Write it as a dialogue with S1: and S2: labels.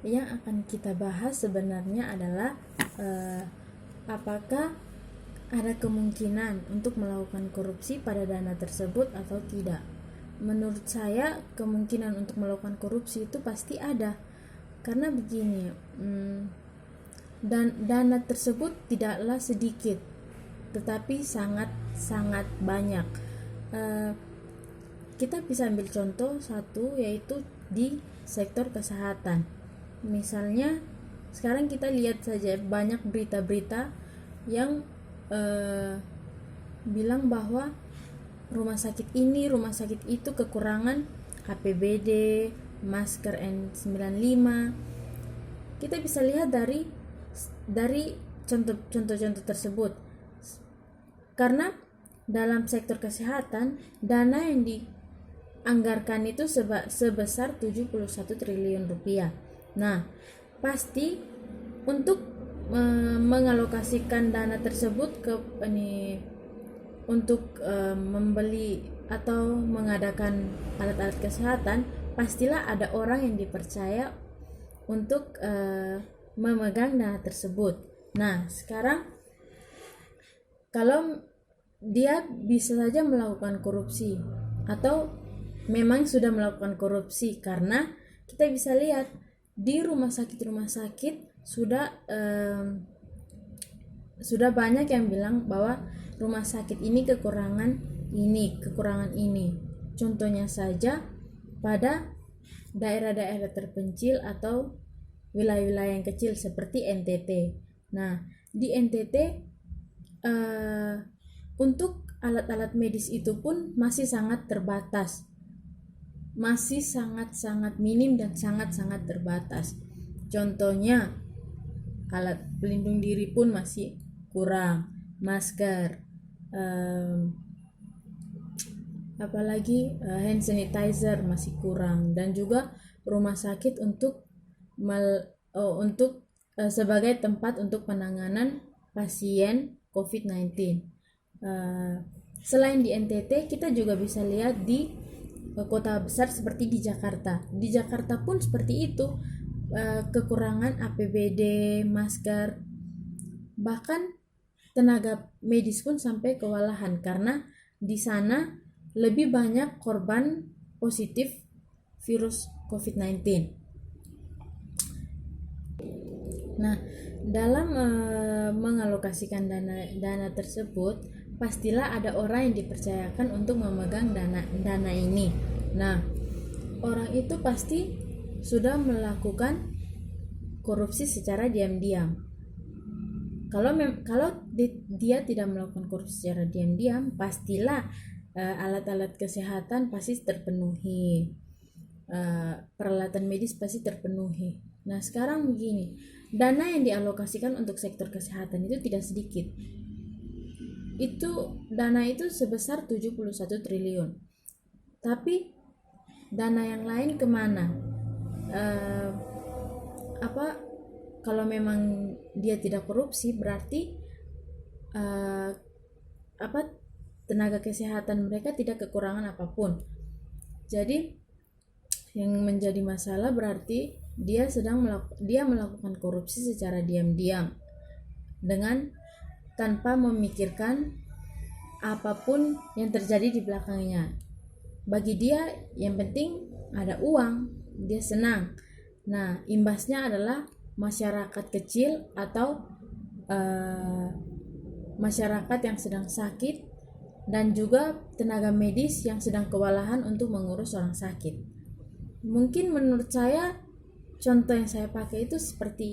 S1: yang akan kita bahas sebenarnya adalah apakah ada kemungkinan untuk melakukan korupsi pada dana tersebut atau tidak. Menurut saya kemungkinan untuk melakukan korupsi itu pasti ada, karena begini, dan dana tersebut tidaklah sedikit, tetapi sangat banyak. Kita bisa ambil contoh satu, yaitu di sektor kesehatan. Misalnya sekarang kita lihat saja banyak berita-berita yang bilang bahwa rumah sakit ini, rumah sakit itu kekurangan APBD, masker N95. Kita bisa lihat dari contoh-contoh tersebut. Karena dalam sektor kesehatan, dana yang dianggarkan itu sebesar 71 triliun rupiah. Nah, pasti untuk mengalokasikan dana tersebut untuk membeli atau mengadakan alat-alat kesehatan, pastilah ada orang yang dipercaya untuk memegang dana tersebut. Nah, sekarang kalau dia bisa saja melakukan korupsi atau memang sudah melakukan korupsi, karena kita bisa lihat di rumah sakit sudah banyak yang bilang bahwa rumah sakit ini kekurangan ini. Contohnya saja pada daerah-daerah terpencil atau wilayah-wilayah yang kecil seperti NTT. Nah, di NTT untuk alat-alat medis itu pun masih sangat terbatas, masih sangat minim dan sangat terbatas. Contohnya alat pelindung diri pun masih kurang, masker, apalagi hand sanitizer masih kurang, dan juga rumah sakit untuk sebagai tempat untuk penanganan pasien COVID-19. Selain di NTT, kita juga bisa lihat di kota besar seperti di Jakarta. Di Jakarta pun seperti itu, kekurangan APBD, masker, bahkan tenaga medis pun sampai kewalahan karena di sana lebih banyak korban positif virus COVID-19. Nah, dalam mengalokasikan dana tersebut, pastilah ada orang yang dipercayakan untuk memegang dana ini. Nah, orang itu pasti sudah melakukan korupsi secara diam-diam. Kalau dia tidak melakukan korupsi secara diam-diam, pastilah alat-alat kesehatan pasti terpenuhi, peralatan medis pasti terpenuhi. Nah, sekarang begini, dana yang dialokasikan untuk sektor kesehatan itu tidak sedikit. Dana itu sebesar 71 triliun. Tapi dana yang lain kemana? Kalau memang dia tidak korupsi, berarti tenaga kesehatan mereka tidak kekurangan apapun. Jadi yang menjadi masalah berarti dia melakukan korupsi secara diam-diam dengan tanpa memikirkan apapun yang terjadi di belakangnya. Bagi dia yang penting ada uang, dia senang. Nah, imbasnya adalah masyarakat kecil atau masyarakat yang sedang sakit, dan juga tenaga medis yang sedang kewalahan untuk mengurus orang sakit. Mungkin menurut saya contoh yang saya pakai itu seperti itu.